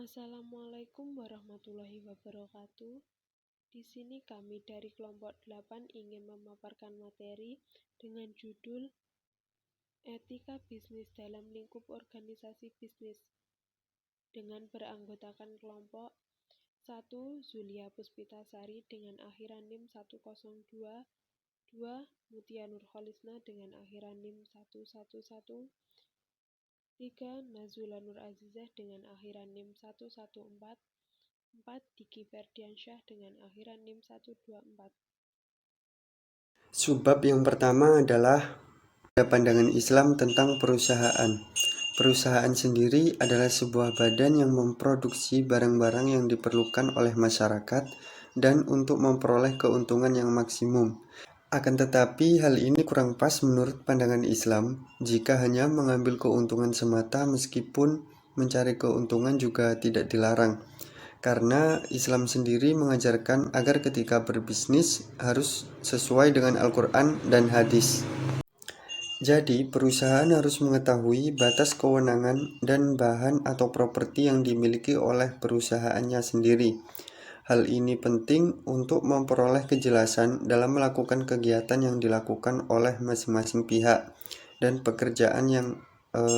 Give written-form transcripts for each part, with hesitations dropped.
Assalamualaikum warahmatullahi wabarakatuh. Di sini kami dari kelompok 8 ingin memaparkan materi dengan judul Etika Bisnis dalam Lingkup Organisasi Bisnis dengan beranggotakan kelompok 1. Zulia Puspitasari dengan akhiran NIM 102, 2. Mutia Nurholisna dengan akhiran NIM 111, 3. Nazula Nur Azizah dengan akhiran NIM 114, 4. Diki Ferdiansyah dengan akhiran NIM 124. Subbab yang pertama adalah pandangan Islam tentang perusahaan. Perusahaan sendiri adalah sebuah badan yang memproduksi barang-barang yang diperlukan oleh masyarakat dan untuk memperoleh keuntungan yang maksimum. Akan tetapi hal ini kurang pas menurut pandangan Islam jika hanya mengambil keuntungan semata, meskipun mencari keuntungan juga tidak dilarang. Karena Islam sendiri mengajarkan agar ketika berbisnis harus sesuai dengan Al-Quran dan hadis. Jadi, perusahaan harus mengetahui batas kewenangan dan bahan atau properti yang dimiliki oleh perusahaannya sendiri. Hal ini penting untuk memperoleh kejelasan dalam melakukan kegiatan yang dilakukan oleh masing-masing pihak dan pekerjaan yang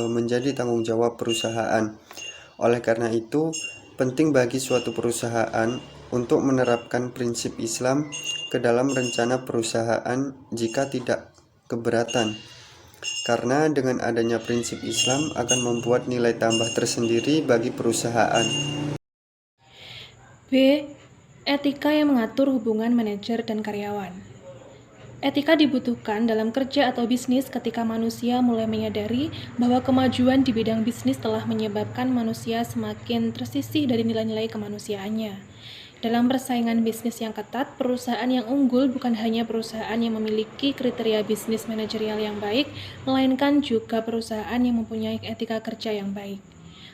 menjadi tanggung jawab perusahaan. Oleh karena itu, penting bagi suatu perusahaan untuk menerapkan prinsip Islam ke dalam rencana perusahaan jika tidak keberatan. Karena dengan adanya prinsip Islam akan membuat nilai tambah tersendiri bagi perusahaan. B. Etika yang mengatur hubungan manajer dan karyawan. Etika dibutuhkan dalam kerja atau bisnis ketika manusia mulai menyadari bahwa kemajuan di bidang bisnis telah menyebabkan manusia semakin tersisih dari nilai-nilai kemanusiaannya. Dalam persaingan bisnis yang ketat, perusahaan yang unggul bukan hanya perusahaan yang memiliki kriteria bisnis manajerial yang baik, melainkan juga perusahaan yang mempunyai etika kerja yang baik.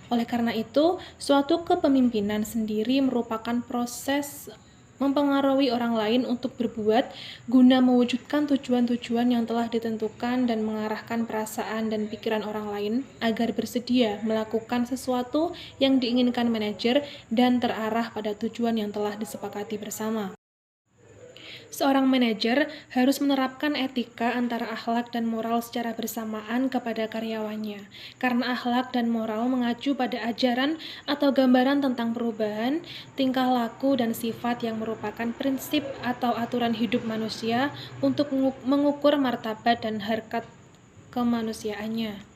Oleh karena itu, suatu kepemimpinan sendiri merupakan proses mempengaruhi orang lain untuk berbuat guna mewujudkan tujuan-tujuan yang telah ditentukan dan mengarahkan perasaan dan pikiran orang lain agar bersedia melakukan sesuatu yang diinginkan manajer dan terarah pada tujuan yang telah disepakati bersama. Seorang manajer harus menerapkan etika antara akhlak dan moral secara bersamaan kepada karyawannya, karena akhlak dan moral mengacu pada ajaran atau gambaran tentang perubahan, tingkah laku dan sifat yang merupakan prinsip atau aturan hidup manusia untuk mengukur martabat dan harkat kemanusiaannya,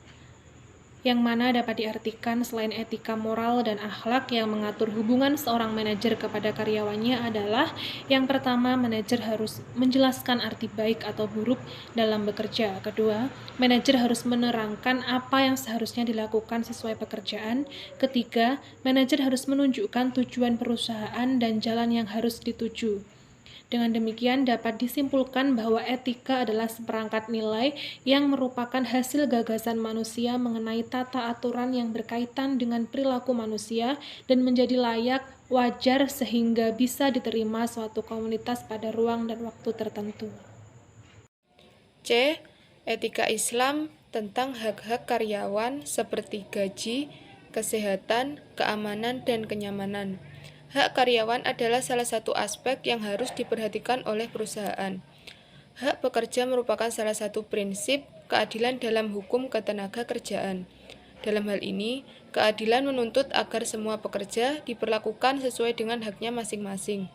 yang mana dapat diartikan selain etika moral dan akhlak yang mengatur hubungan seorang manajer kepada karyawannya adalah yang pertama, manajer harus menjelaskan arti baik atau buruk dalam bekerja. Kedua, manajer harus menerangkan apa yang seharusnya dilakukan sesuai pekerjaan. Ketiga, manajer harus menunjukkan tujuan perusahaan dan jalan yang harus dituju. Dengan demikian dapat disimpulkan bahwa etika adalah seperangkat nilai yang merupakan hasil gagasan manusia mengenai tata aturan yang berkaitan dengan perilaku manusia dan menjadi layak, wajar sehingga bisa diterima suatu komunitas pada ruang dan waktu tertentu. C. Etika Islam tentang hak-hak karyawan seperti gaji, kesehatan, keamanan, dan kenyamanan. Hak karyawan adalah salah satu aspek yang harus diperhatikan oleh perusahaan. Hak pekerja merupakan salah satu prinsip keadilan dalam hukum ketenaga kerjaan. Dalam hal ini, keadilan menuntut agar semua pekerja diperlakukan sesuai dengan haknya masing-masing.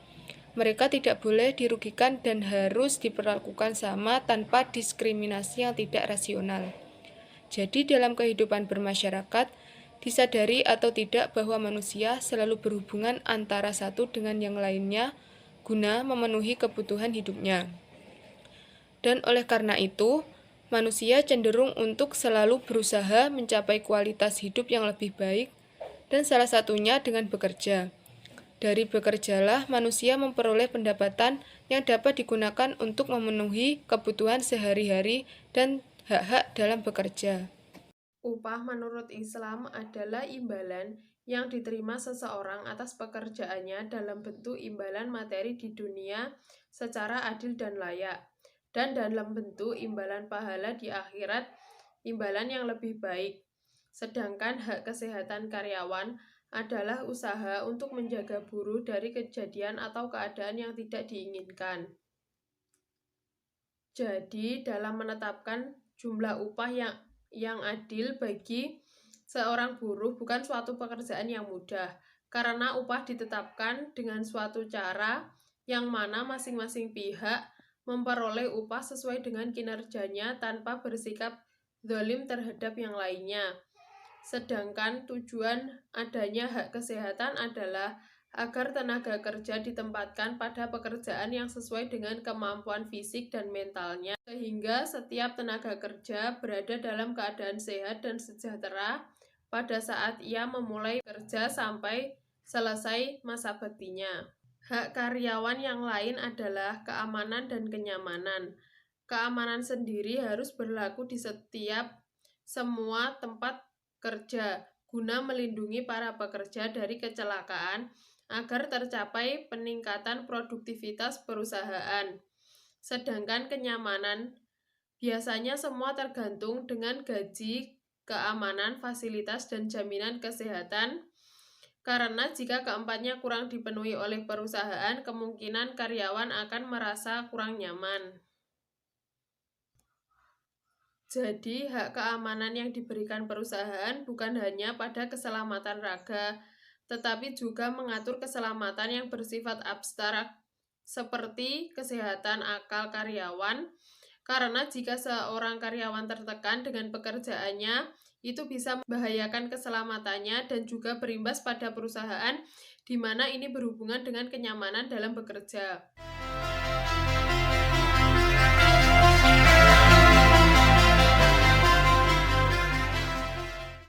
Mereka tidak boleh dirugikan dan harus diperlakukan sama tanpa diskriminasi yang tidak rasional. Jadi dalam kehidupan bermasyarakat, disadari atau tidak bahwa manusia selalu berhubungan antara satu dengan yang lainnya guna memenuhi kebutuhan hidupnya. Dan oleh karena itu, manusia cenderung untuk selalu berusaha mencapai kualitas hidup yang lebih baik, dan salah satunya dengan bekerja. Dari bekerjalah manusia memperoleh pendapatan yang dapat digunakan untuk memenuhi kebutuhan sehari-hari dan hak-hak dalam bekerja. Upah menurut Islam adalah imbalan yang diterima seseorang atas pekerjaannya dalam bentuk imbalan materi di dunia secara adil dan layak, dan dalam bentuk imbalan pahala di akhirat, imbalan yang lebih baik. Sedangkan hak kesehatan karyawan adalah usaha untuk menjaga buruh dari kejadian atau keadaan yang tidak diinginkan. Jadi, dalam menetapkan jumlah upah yang adil bagi seorang buruh bukan suatu pekerjaan yang mudah, karena upah ditetapkan dengan suatu cara yang mana masing-masing pihak memperoleh upah sesuai dengan kinerjanya tanpa bersikap zalim terhadap yang lainnya. Sedangkan tujuan adanya hak kesehatan adalah agar tenaga kerja ditempatkan pada pekerjaan yang sesuai dengan kemampuan fisik dan mentalnya, sehingga setiap tenaga kerja berada dalam keadaan sehat dan sejahtera pada saat ia memulai kerja sampai selesai masa baktinya. Hak karyawan yang lain adalah keamanan dan kenyamanan. Keamanan sendiri harus berlaku di setiap semua tempat kerja guna melindungi para pekerja dari kecelakaan agar tercapai peningkatan produktivitas perusahaan. Sedangkan kenyamanan biasanya semua tergantung dengan gaji, keamanan, fasilitas, dan jaminan kesehatan. Karena jika keempatnya kurang dipenuhi oleh perusahaan, kemungkinan karyawan akan merasa kurang nyaman. Jadi, hak keamanan yang diberikan perusahaan bukan hanya pada keselamatan raga, tetapi juga mengatur keselamatan yang bersifat abstrak, seperti kesehatan akal karyawan, karena jika seorang karyawan tertekan dengan pekerjaannya, itu bisa membahayakan keselamatannya dan juga berimbas pada perusahaan, di mana ini berhubungan dengan kenyamanan dalam bekerja.